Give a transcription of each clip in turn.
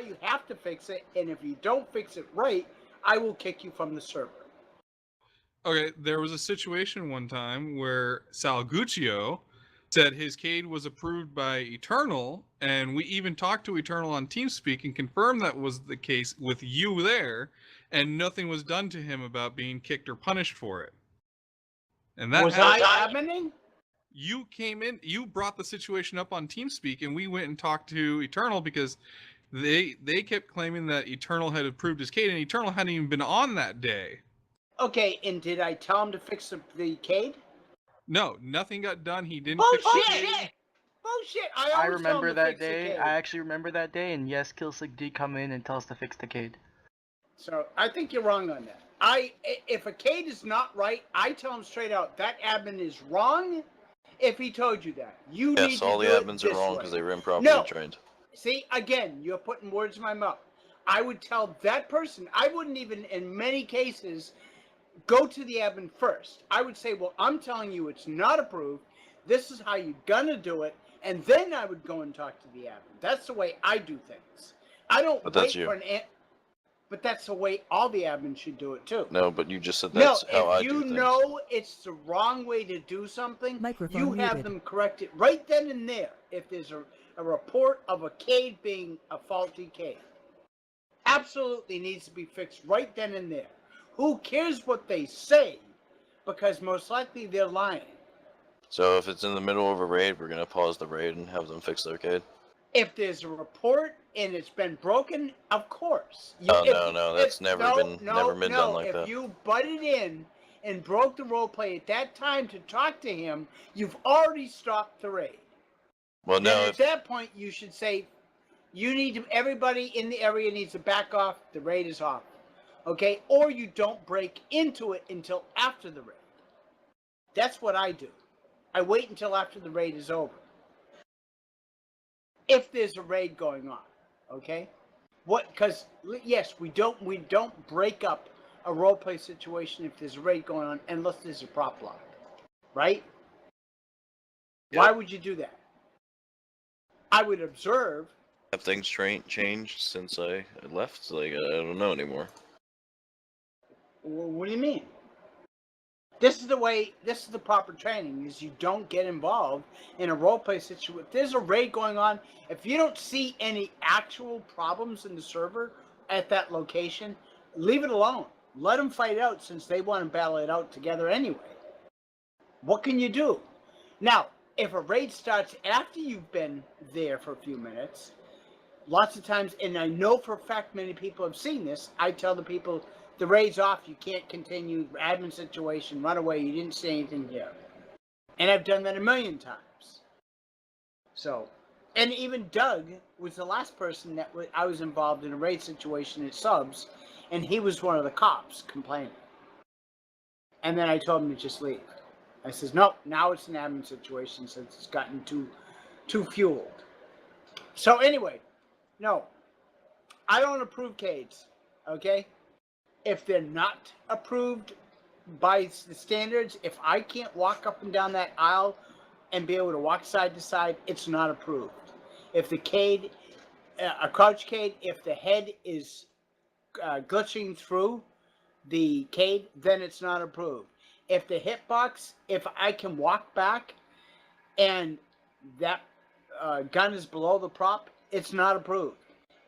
You have to fix it, and if you don't fix it right, I will kick you from the server. Okay, there was a situation one time where Sal Guccio said his CADE was approved by Eternal, and we even talked to Eternal on TeamSpeak and confirmed that was the case with you there, and nothing was done to him about being kicked or punished for it. And that Was I adminning? You came in, you brought the situation up on TeamSpeak, and we went and talked to Eternal because they kept claiming that Eternal had approved his CADE, and Eternal hadn't even been on that day. Okay, and did I tell him to fix the CADE? No, nothing got done. He didn't Bullshit! fix the CADE. Bullshit! I remember that day. I actually remember that day, and yes, Killslick did come in and tell us to fix the CADE. So I think you're wrong on that. If a CADE is not right, I tell him straight out that admin is wrong. If he told you that, you need to all the do admins it are wrong way. because they were improperly trained. See, again, you're putting words in my mouth. I would tell that person. I wouldn't even, in many cases, go to the admin first. I would say, well, I'm telling you it's not approved. This is how you're going to do it. And then I would go and talk to the admin. That's the way I do things. I don't wait for an But that's the way all the admins should do it, too. No, but you just said that's how I do things. If you know it's the wrong way to do something, you have them correct it right then and there. If there's a report of a CADE being a faulty CADE. Absolutely needs to be fixed right then and there. Who cares what they say? Because most likely they're lying. So if it's in the middle of a raid, we're going to pause the raid and have them fix their CADE? If there's a report and it's been broken, of course. No, that's never been done like that. If you butted in and broke the roleplay at that time to talk to him, you've already stopped the raid. Well, no. At that point, you should say, everybody in the area needs to back off. The raid is off. Okay? Or you don't break into it until after the raid. That's what I do. I wait until after the raid is over. If there's a raid going on, okay? Because yes, we don't break up a roleplay situation if there's a raid going on unless there's a prop lock, right? Yep. Why would you do that? I would observe. Have things changed since I left? Like, I don't know anymore. Well, what do you mean? This is the proper training, is you don't get involved in a roleplay situation. If there's a raid going on, if you don't see any actual problems in the server at that location, leave it alone. Let them fight out since they want to battle it out together anyway. What can you do? Now, if a raid starts after you've been there for a few minutes, lots of times, and I know for a fact many people have seen this, I tell the people, the raid's off, you can't continue, admin situation, run away, you didn't say anything here. And I've done that a million times. So, and even Doug was the last person that I was involved in a raid situation at Subs, and he was one of the cops complaining. And then I told him to just leave. I says, no, now it's an admin situation since it's gotten too fueled. So anyway, no, I don't approve CADEs, okay? If they're not approved by the standards, if I can't walk up and down that aisle and be able to walk side to side, it's not approved. If the CADE, a crouch CADE, if the head is glitching through the CADE, then it's not approved. If the hitbox, if I can walk back and that gun is below the prop, it's not approved.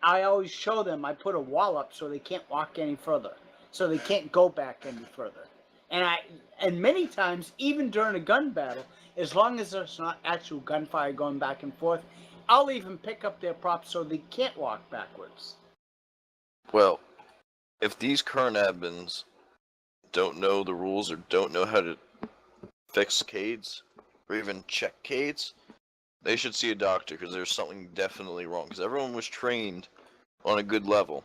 I always show them, I put a wall up so they can't walk any further. So they can't go back any further. And many times, even during a gun battle, as long as there's not actual gunfire going back and forth, I'll even pick up their props so they can't walk backwards. Well, if these current admins don't know the rules or don't know how to fix CADEs or even check CADEs, they should see a doctor because there's something definitely wrong. Because everyone was trained on a good level.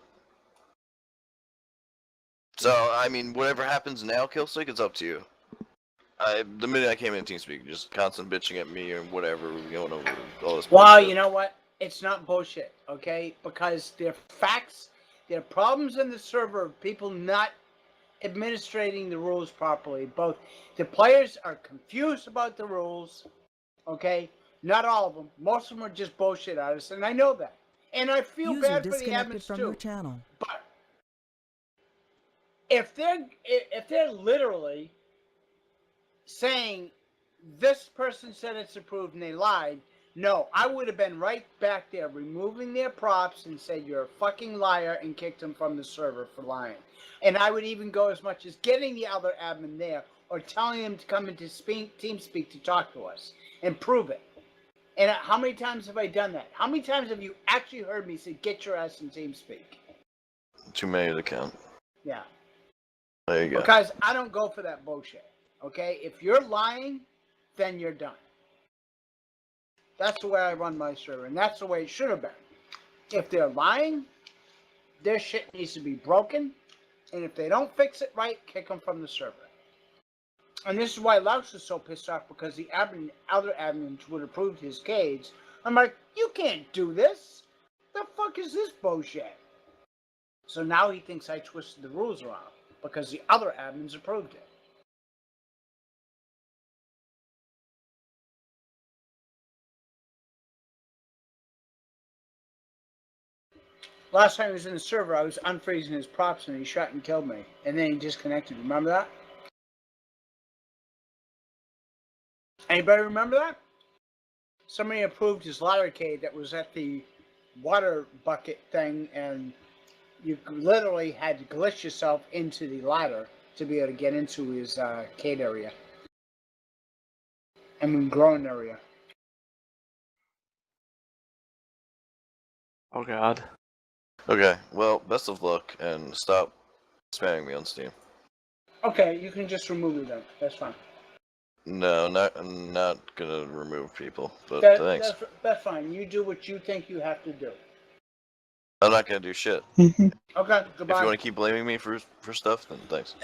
So, I mean, whatever happens now, Killslick, it's up to you. The minute I came in TeamSpeak, just constant bitching at me or whatever, going over all this. Well, bullshit. You know what? It's not bullshit, okay? Because there are facts, there are problems in the server of people not administrating the rules properly. Both the players are confused about the rules, okay? Not all of them. Most of them are just bullshit artists, and I know that. And I feel User bad for the disconnected admins from too. your channel. But if they're literally saying this person said it's approved and they lied, no, I would have been right back there removing their props and said you're a fucking liar and kicked them from the server for lying. And I would even go as much as getting the other admin there or telling them to come into TeamSpeak to talk to us and prove it. And how many times have I done that? How many times have you actually heard me say, get your ass in TeamSpeak? Too many to count. Yeah. There you go. Because I don't go for that bullshit. Okay? If you're lying, then you're done. That's the way I run my server, and that's the way it should have been. If they're lying, their shit needs to be broken, and if they don't fix it right, kick them from the server. And this is why Laos is so pissed off, because the other admins would have approved his cage. I'm like, you can't do this. The fuck is this bullshit? So now he thinks I twisted the rules around, because the other admins approved it. Last time he was in the server, I was unfreezing his props and he shot and killed me. And then he disconnected. Remember that? Anybody remember that? Somebody approved his laddercade that was at the water bucket thing, and you literally had to glitch yourself into the ladder to be able to get into his cade area. I mean, growing area. Oh god. Okay, well, best of luck, and stop spamming me on Steam. Okay, you can just remove me then. That's fine. No, I'm not gonna remove people, but thanks. That's fine. You do what you think you have to do. I'm not gonna do shit. Okay, If goodbye. you want to keep blaming me for stuff, then thanks.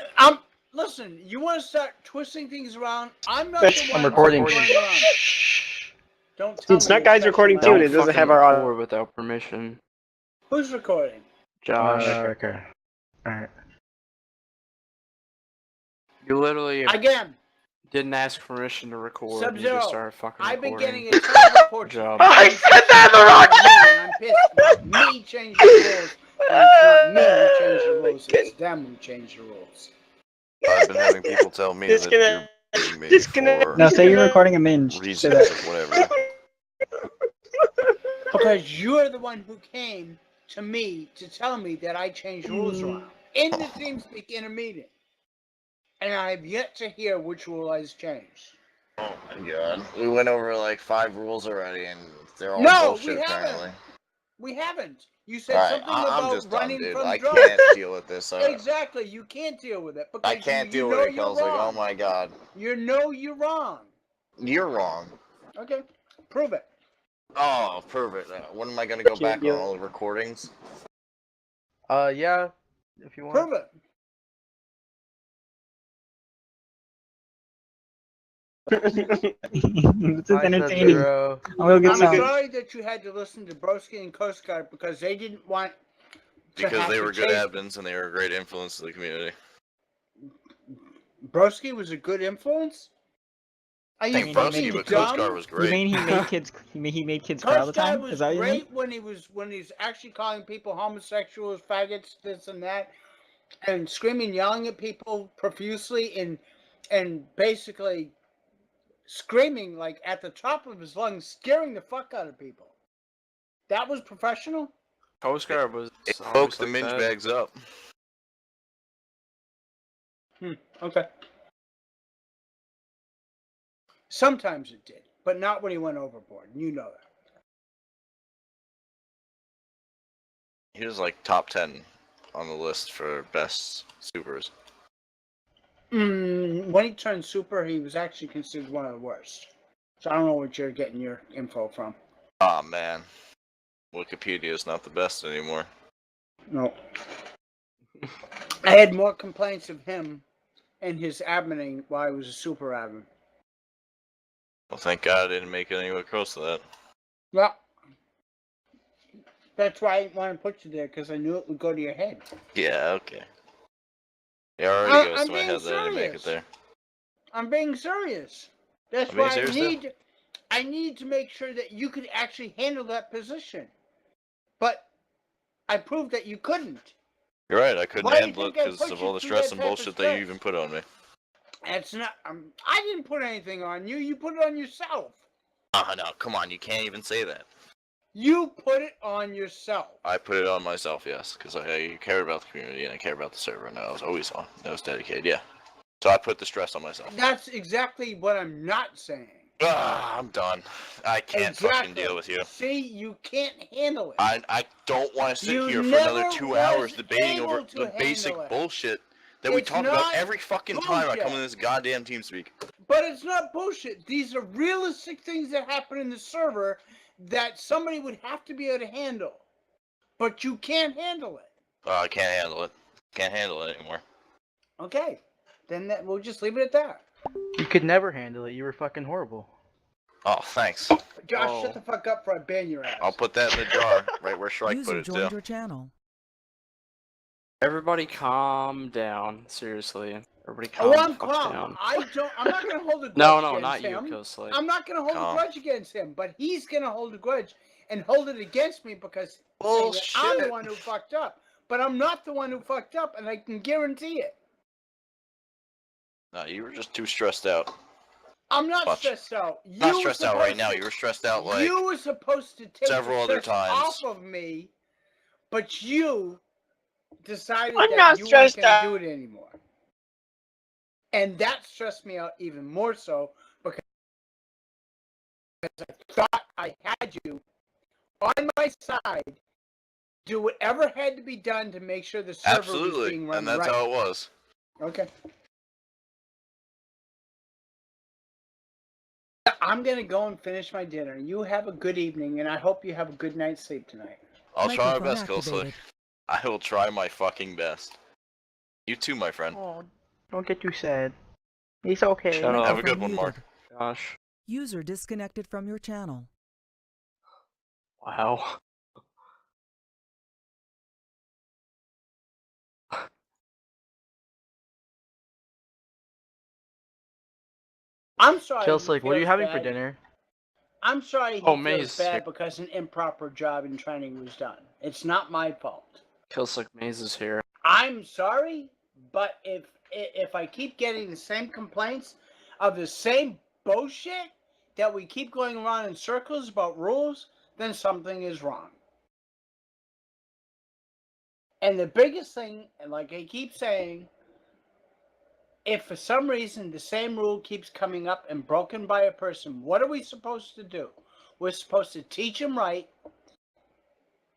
Listen, you want to start twisting things around? I'm not Bitch, the one I'm recording. going around. Don't tell Dude, me Snug your Guy's sexual recording too, life. and it doesn't have our audio. without permission. Who's recording? Josh. Okay. Alright. You literally Again, didn't ask permission to record. You Subzero, just started fucking I've been recording. getting a ton of reports. Job. I said that in the wrong And I'm pissed about me changing the rules. And it's not me who changed the rules, it's them who changed the rules. I've been having people tell me that you're Disconnect. blaming me Disconnect. for No, say you're recording a minge. Say reasons that. of whatever. Because you're the one who came to me to tell me that I changed rules around. In the TeamSpeak in a meeting. And I've yet to hear which rule has changed. Oh my god. We went over like 5 rules already, and they're all No, bullshit we haven't. apparently. We haven't. You said Alright, something I'm about just done, running dude. from I drugs. can't deal with this. Exactly, you can't deal with it. Because I can't you deal know with it, you're Killslick. wrong. Oh my god. You know you're wrong. You're wrong. Okay, prove it. Oh, perfect. When am I gonna go Can't back on deal. all the recordings? Yeah, if you want. Prove it. This is Hi, entertaining. Subzero. I will get I'm some. sorry that you had to listen to Broski and Coast Guard because they didn't want to Because have they to were good chase- admins and they were a great influence to the community. Broski was a good influence? Are I you think mean, fucking Broski, but dumb? Coast Guard was You great. mean he made kids? He made kids cry all the Coast Guard time? was Is that what you mean? great when he was actually calling people homosexuals, faggots, this and that, and screaming, yelling at people profusely, and basically screaming like at the top of his lungs, scaring the fuck out of people. That was professional? Coast Guard was. It always poked the like minge that. bags up. Okay. Sometimes it did, but not when he went overboard. You know that. He was like top 10 on the list for best supers. When he turned super, he was actually considered one of the worst. So I don't know what you're getting your info from. Aw, man. Wikipedia is not the best anymore. No. I had more complaints of him and his admining while I was a super admin. Well, thank God I didn't make it anywhere close to that. Well, that's why I didn't want to put you there, because I knew it would go to your head. Yeah, okay. It already goes I'm to my being head that I didn't make it serious. there. I'm being serious. That's I'm being why serious, I need to make sure that you could actually handle that position. but I proved that you couldn't. You're right. I couldn't Why do you handle it think I because put of you all the through stress that and type of bullshit that you stress? even put on me. It's not. I didn't put anything on you. You put it on yourself. No, come on. You can't even say that. You put it on yourself. I put it on myself, yes, because I cared about the community and I cared about the server, and I was always on. I was dedicated, yeah. So I put the stress on myself. That's exactly what I'm not saying. I'm done. I can't fucking deal with you. See, you can't handle it. I don't want to sit You here for another never 2 was hours debating over able to the basic handle it. bullshit that we It's talk about not every fucking time I come bullshit. in this goddamn TeamSpeak. But it's not bullshit. These are realistic things that happen in the server that somebody would have to be able to handle. But you can't handle it. I can't handle it. Can't handle it anymore. Okay. Then we'll just leave it at that. You could never handle it. You were fucking horrible. Oh, thanks. Josh, shut the fuck up before I ban your ass. I'll put that in the jar, right where Shrike put User it, joined too. your channel. Everybody calm down. Seriously. Everybody calm Oh, the I'm fuck calm. down. I'm not going to hold a grudge No, against not you, him. Killslick. I'm not going to hold Calm. a grudge against him, but he's going to hold a grudge and hold it against me because saying that I'm the Bullshit. one who fucked up. But I'm not the one who fucked up, and I can guarantee it. No, you were just too stressed out. I'm not Much. stressed out. Not stressed out right now. You were stressed out like you were supposed to take several the other stress times. off of me, but you decided I'm that not you weren't stressed going to out. do it anymore. And that stressed me out even more so because I thought I had you on my side, do whatever had to be done to make sure the server was Absolutely, being run and that's right. how it was. Okay. I'm going to go and finish my dinner. You have a good evening, and I hope you have a good night's sleep tonight. I'll try my Microphone best, Killslick. activated. I will try my fucking best. You too, my friend. Oh, don't get too sad. He's okay. Shut up. Have a good Microphone one, Mark. muted. Gosh. User disconnected from your channel. Wow. I'm sorry. Killslick, what are you feels having for bad. dinner? I'm sorry he Oh, feels Maze. bad because an improper job in training was done. It's not my fault. Killslick Maze is here. I'm sorry, but if I keep getting the same complaints of the same bullshit that we keep going around in circles about rules, then something is wrong. And the biggest thing, and like I keep saying, if for some reason the same rule keeps coming up and broken by a person, what are we supposed to do? We're supposed to teach them right,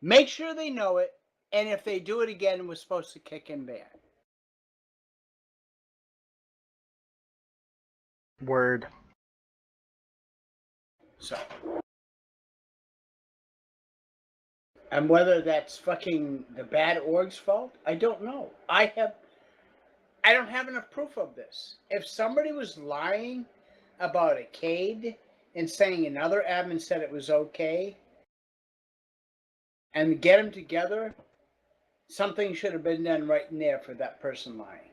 make sure they know it, and if they do it again, we're supposed to kick and ban. Word. So. And whether that's fucking the bad org's fault, I don't know. I don't have enough proof of this. If somebody was lying about a CAD and saying another admin said it was okay, and get them together, something should have been done right in there for that person lying.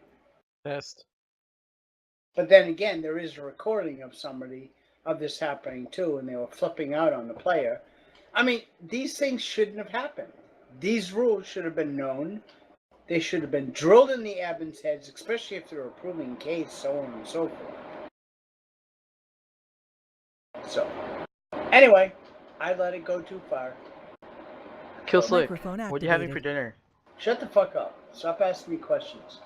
Best. But then again, there is a recording of somebody of this happening too, and they were flipping out on the player. I mean, these things shouldn't have happened. These rules should have been known. They should have been drilled in the admins' heads, especially if they're approving case, so on and so forth. So, anyway, I let it go too far. Killslick, Microphone what are you having for activated. dinner? Shut the fuck up. Stop asking me questions.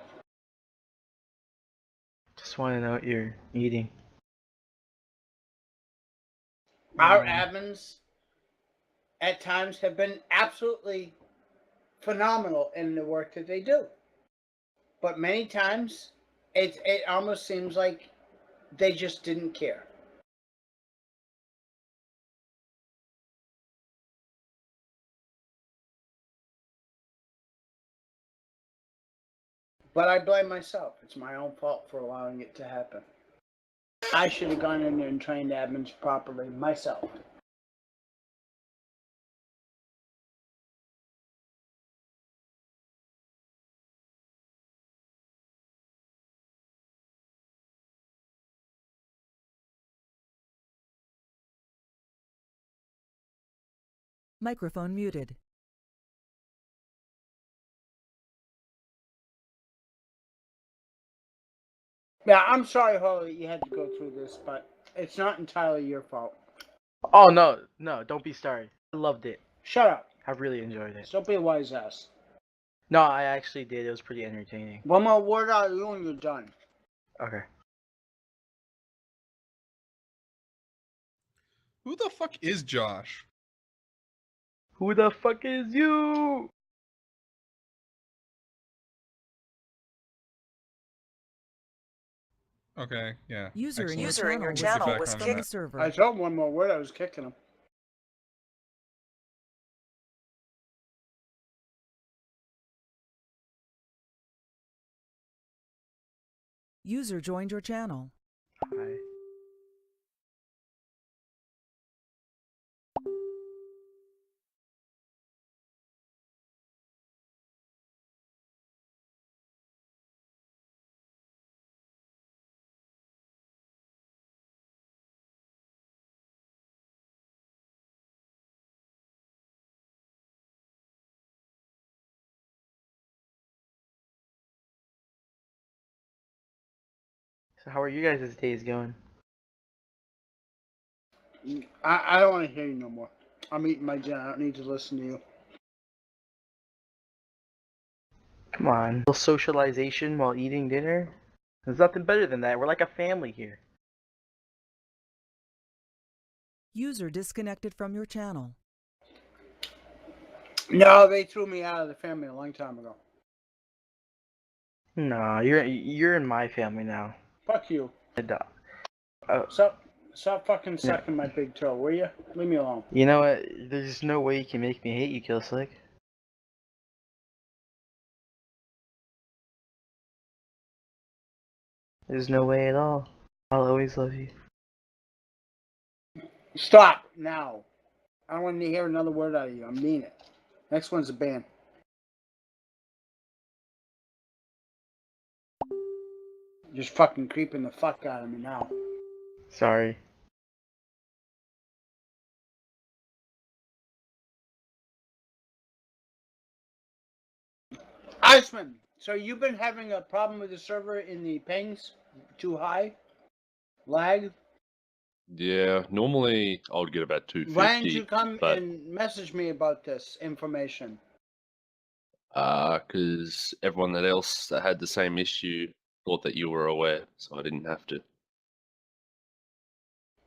Just want to know what you're eating. Our admins, at times, have been absolutely phenomenal in the work that they do. But many times, it almost seems like they just didn't care. But I blame myself. It's my own fault for allowing it to happen. I should have gone in there and trained admins properly myself. Microphone muted. Yeah, I'm sorry, Holly, you had to go through this, but it's not entirely your fault. Oh no, no, don't be sorry. I loved it. Shut up. I really enjoyed it. Don't be a wise ass. No, I actually did. It was pretty entertaining. One more word out of you and you're done. Okay. Who the fuck is Josh? Who the fuck is you? Okay, yeah. User in excellent. your We'll channel get back was on kicked that. server. I told one more word, I was kicking him. User joined your channel. Hi. So how are you guys' days going? I don't want to hear you no more. I'm eating my dinner. I don't need to listen to you. Come on. Little socialization while eating dinner? There's nothing better than that. We're like a family here. User disconnected from your channel. No, they threw me out of the family a long time ago. No, you're in my family now. Fuck you. Oh, Stop fucking sucking my big toe, will you? Leave me alone. you know what? There's no way you can make me hate you, Killslick. There's no way at all. I'll always love you. Stop now. I don't want to hear another word out of you. I mean it. Next one's a ban. You're just fucking creeping the fuck out of me now. Sorry. Iceman, so you've been having a problem with the server in the pings? Too high? Lag? Yeah, normally I would get about Why didn't 250, you come but and message me about this information? because everyone else that had the same issue thought that you were aware, so I didn't have to.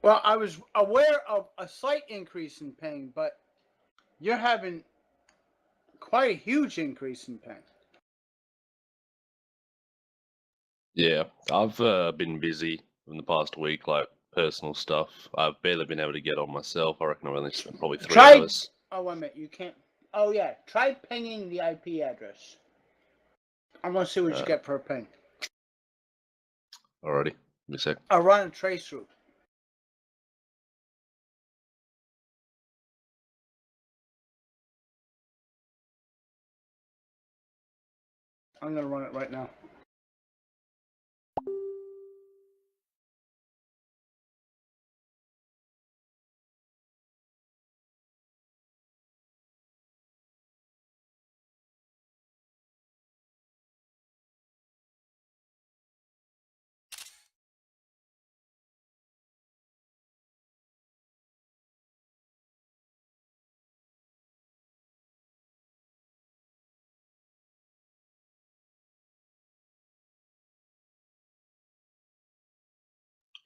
Well, I was aware of a slight increase in ping, but you're having quite a huge increase in ping. Yeah, I've been busy in the past week, like personal stuff. I've barely been able to get on myself. I reckon I've only spent probably 3 hours. Oh, wait a minute. You can't. Oh, yeah. Try pinging the IP address. I'm going to see what you get for a ping. Alrighty, give me a sec. I'll run a trace route. I'm going to run it right now.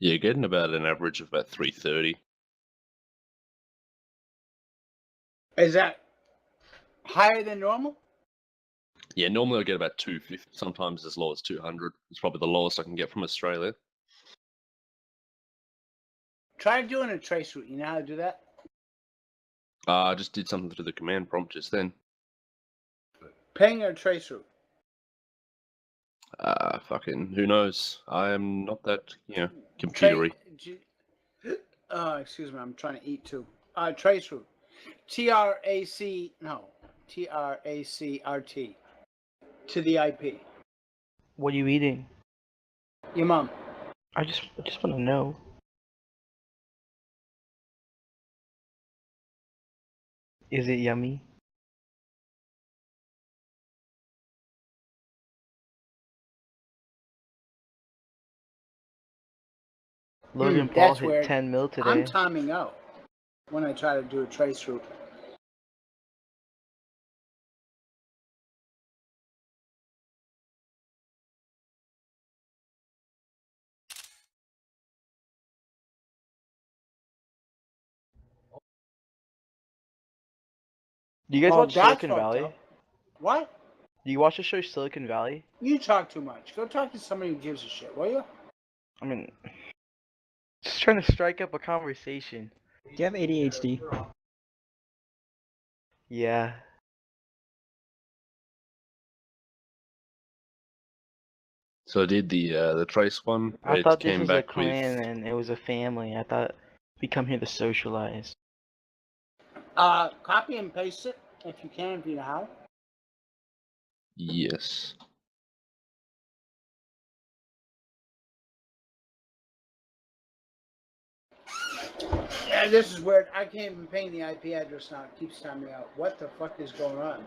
Yeah, getting about an average of about 330. Is that higher than normal? Yeah, normally I get about 250, sometimes as low as 200. It's probably the lowest I can get from Australia. Try doing a trace route. You know how to do that? I just did something through the command prompt just then. Ping or trace route? Fucking, who knows? I am not that, computery. Excuse me. I'm trying to eat too. Trace route. TRAC. No. TRACRT. To the IP. What are you eating? Your mom. I just want to know. Is it yummy? Logan Paul That's hit weird. 10 mil today. I'm timing out when I try to do a trace route. Do you guys Well, watch that's Silicon fucked Valley? up. What? Do you watch the show Silicon Valley? You talk too much. Go talk to somebody who gives a shit, will you? I mean, just trying to strike up a conversation. Do you have ADHD? Yeah. So I did the trace one. I It thought this came was a back clan with and it was a family. I thought we come here to socialize. Copy and paste it if you can, if you know how. yes. Yeah, this is weird. I can't even ping the IP address now. It keeps timing me out. What the fuck is going on?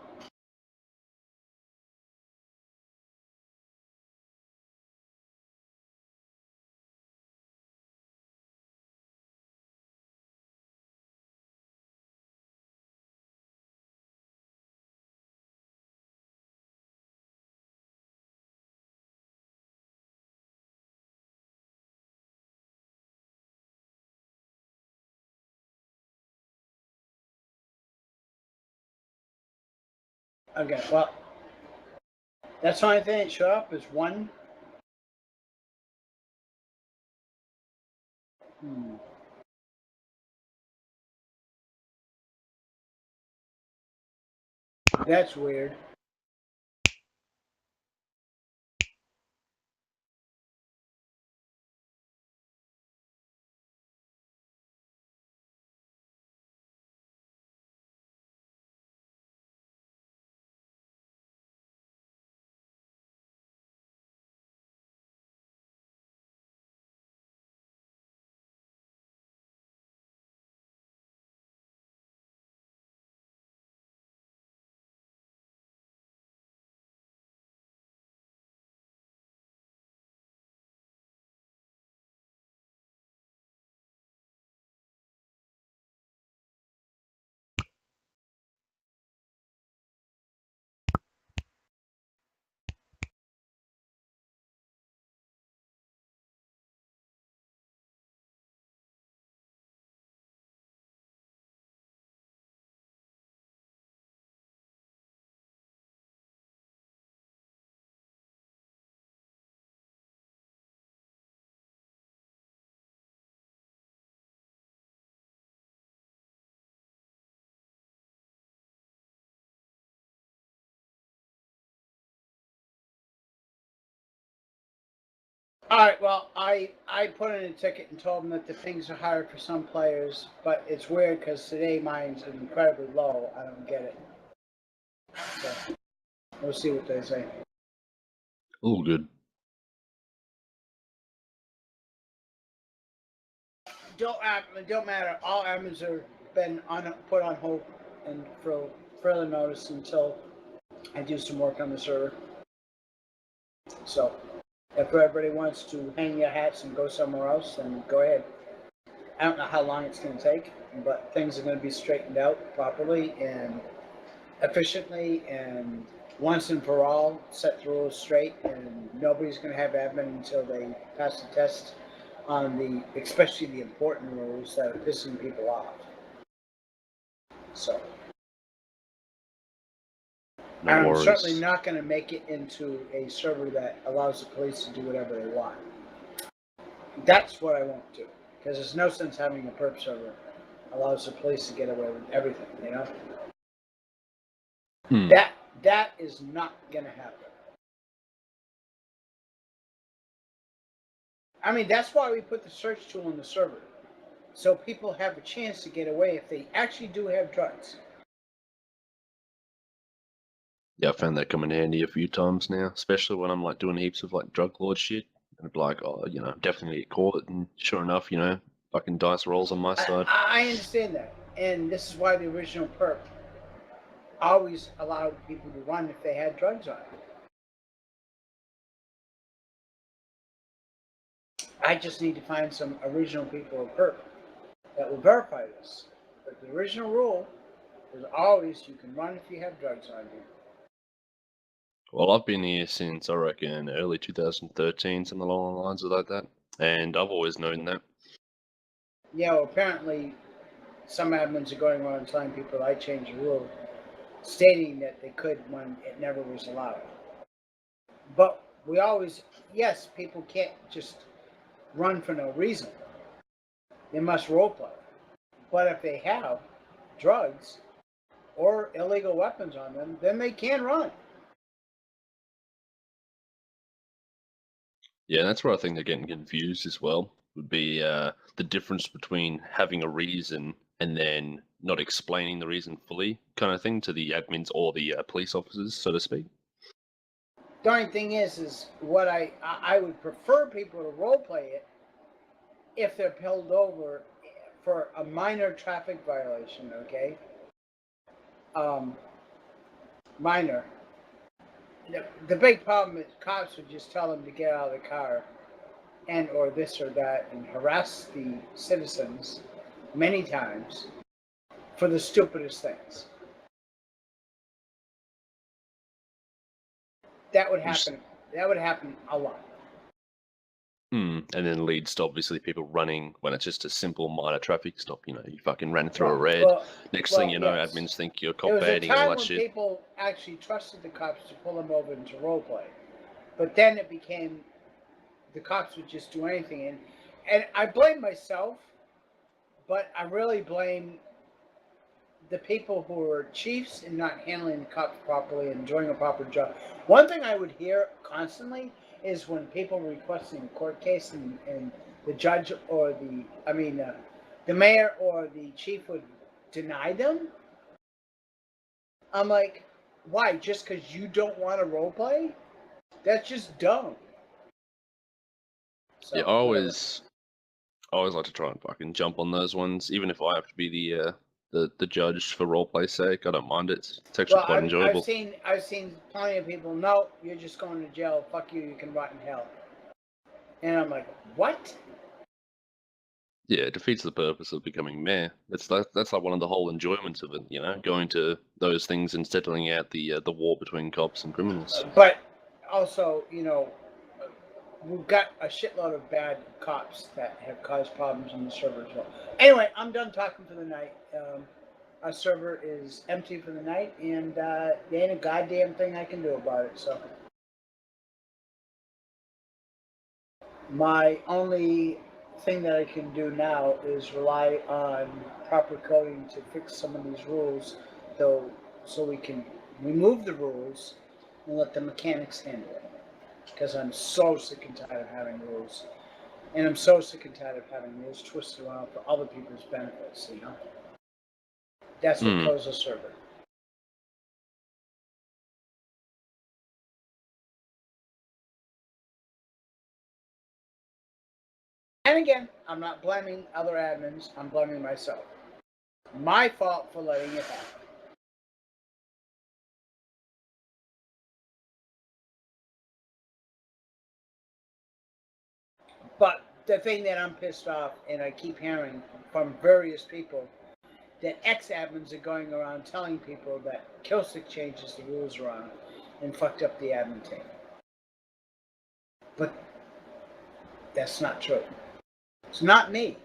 Okay, well, that's the only thing that showed up is one. That's weird. All right, well, I put in a ticket and told them that the things are higher for some players, but it's weird because today mine's incredibly low. I don't get it. So we'll see what they say. All good. Don't matter. All admins have been put on hold and for further notice until I do some work on the server. So if everybody wants to hang your hats and go somewhere else, then go ahead. I don't know how long it's going to take, but things are going to be straightened out properly and efficiently, and once and for all, set the rules straight, and nobody's going to have admin until they pass the test on especially the important rules that are pissing people off. So, No I'm worries. certainly not going to make it into a server that allows the police to do whatever they want. That's what I won't do, because there's no sense having a perp server allows the police to get away with everything, you know? That is not going to happen. I mean, that's why we put the search tool in the server, so people have a chance to get away if they actually do have drugs. Yeah, I found that come in handy a few times now, especially when I'm like doing heaps of like drug lord shit. And I'd be like, oh, definitely get caught. And sure enough, fucking dice rolls on my side. I understand that, and this is why the original perp always allowed people to run if they had drugs on it. I just need to find some original people of perp that will verify this. But the original rule is always you can run if you have drugs on you. Well, I've been here since I reckon early 2013, something along the lines of like that, and I've always known that. Yeah, well, apparently some admins are going around telling people I changed the rule, stating that they could when it never was allowed. But we always, yes, people can't just run for no reason. They must roleplay. But if they have drugs or illegal weapons on them, then they can run. Yeah, that's where I think they're getting confused as well. Would be the difference between having a reason and then not explaining the reason fully, kind of thing, to the admins or the police officers, so to speak. The only thing is what I would prefer people to roleplay it if they're pulled over for a minor traffic violation, okay? Minor. The big problem is cops would just tell them to get out of the car and or this or that and harass the citizens many times for the stupidest things. That would happen. That would happen a lot. And then leads to obviously people running when it's just a simple minor traffic stop. You know, you fucking ran through a red. Next thing you know, yes. admins think you're It cop was a baiting and all time that when shit. people actually trusted the cops to pull them over into roleplay, but then it became the cops would just do anything, and I blame myself, but I really blame the people who are chiefs in not handling the cops properly and doing a proper job. One thing I would hear constantly is when people are requesting a court case and the judge or the mayor or the chief would deny them. I'm like, why? Just because you don't want to role play? That's just dumb. So, Yeah, I always like to try and fucking jump on those ones, even if I have to be the judge for roleplay's sake. I don't mind it. It's actually well, quite enjoyable. I've seen plenty of people. No, you're just going to jail. Fuck you. You can rot in hell. And I'm like, what? Yeah, it defeats the purpose of becoming mayor. That's like one of the whole enjoyments of it, you know, going to those things and settling out the war between cops and criminals. But also, we've got a shitload of bad cops that have caused problems in the server as well. Anyway, I'm done talking for the night. Our server is empty for the night, and there ain't a goddamn thing I can do about it. So my only thing that I can do now is rely on proper coding to fix some of these rules, though, so we can remove the rules and let the mechanics handle it. Because I'm so sick and tired of having rules. And I'm so sick and tired of having rules twisted around for other people's benefits, That's what closed the server. And again, I'm not blaming other admins, I'm blaming myself. My fault for letting it happen. But the thing that I'm pissed off, and I keep hearing from various people, that ex-admins are going around telling people that Killslick changes the rules around and fucked up the admin team. But that's not true. It's not me.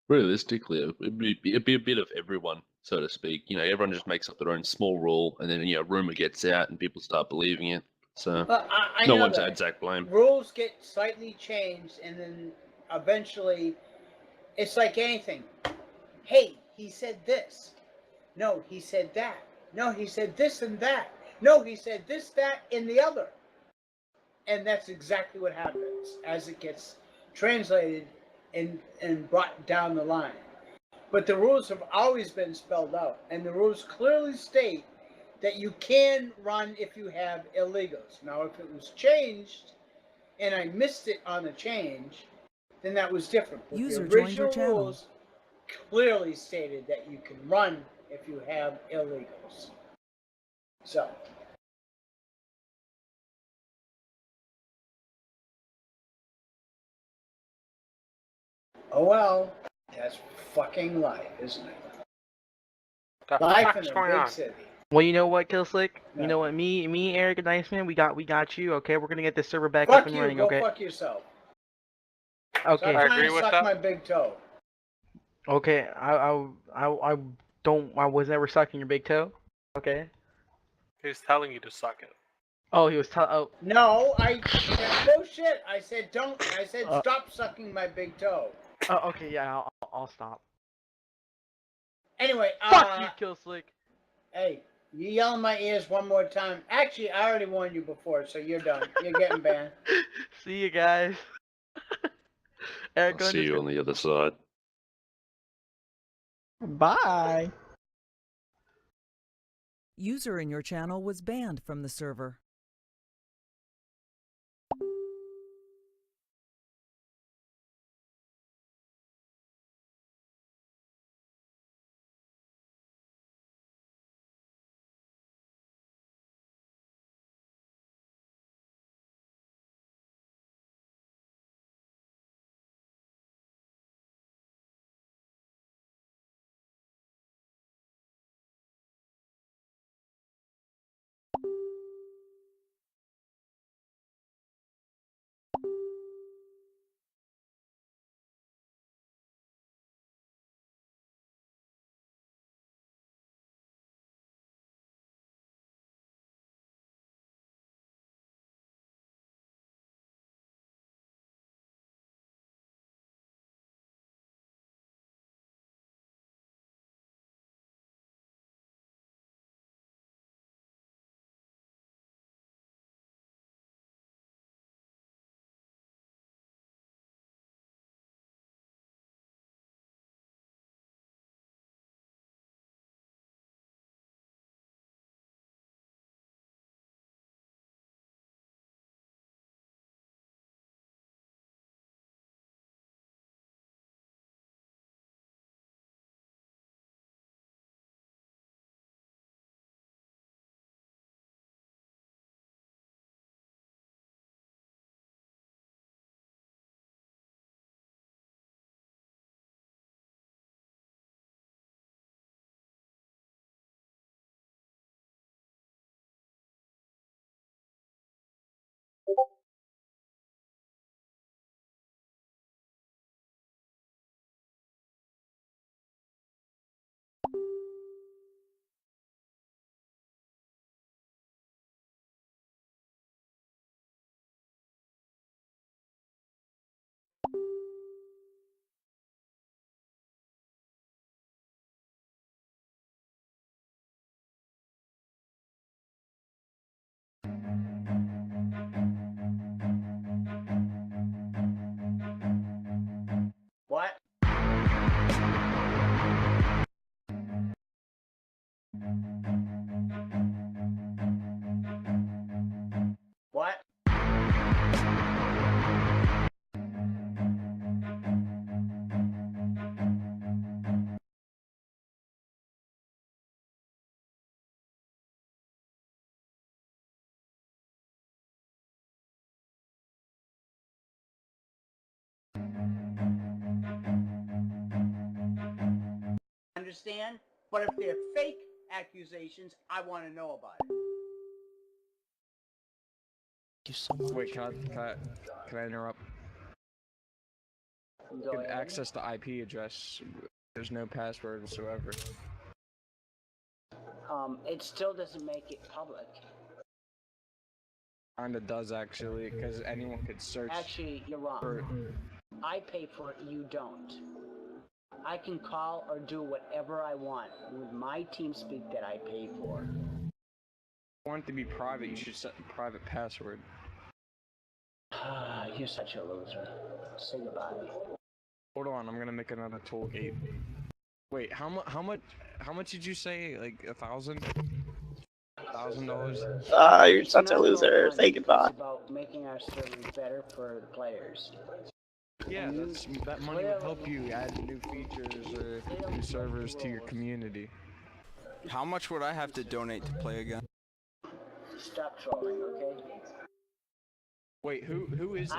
Realistically, it'd be a bit of everyone, so to speak. You know, everyone just makes up their own small rule, and then rumor gets out, and people start believing it. So Well, I no know one to that exact blame. rules get slightly changed, and then eventually, it's like anything. Hey, he said this. No, he said that. No, he said this and that. No, he said this, that, and the other. And that's exactly what happens as it gets translated and brought down the line. But the rules have always been spelled out, and the rules clearly state that you can run if you have illegals. Now, if it was changed and I missed it on the change, then that was different. But User the joined your original channel. rules clearly stated that you can run if you have illegals. So. Oh well, that's fucking life, isn't it? The Life in fuck's a going big on? city. Well, you know what, Killslick? No. You know what? Me, Eric, and Iceman, we got you. Okay, we're gonna get this server back up Fuck and you, running. go Okay. fuck yourself. Okay. Stop I trying agree to with suck that. my big toe. Okay. I don't. I was never sucking your big toe. Okay. He's telling you to suck it. Oh, he was oh. No, I said bullshit. I said don't. I said Uh. stop sucking my big toe. Oh, okay. Yeah, I'll stop. Anyway, Fuck you, Killslick. Hey, you yell in my ears one more time. Actually, I already warned you before, so you're done. You're getting banned. See you guys. Eric, I'll go see you on the other side. Bye. User in your channel was banned from the server. What? What? Understand? But if they're fake accusations, I want to know about it. You so much. Wait, can I interrupt? Go You can ahead. access the IP address. There's no password whatsoever. It still doesn't make it public. Kinda does actually, because anyone could search. Actually, you're wrong. For... I pay for it, you don't. I can call or do whatever I want with my TeamSpeak that I pay for. If you want it to be private, you should set a private password. You're such a loser. Say goodbye. Hold on, I'm gonna make another toll gate. Wait, how much did you say? Like $1,000? $1,000? You're such a loser. Say goodbye. It's about making our servers better for the players. Yeah, that money would help you add new features or new servers to your community. How much would I have to donate to play again? Stop trolling, okay? Wait, who is this?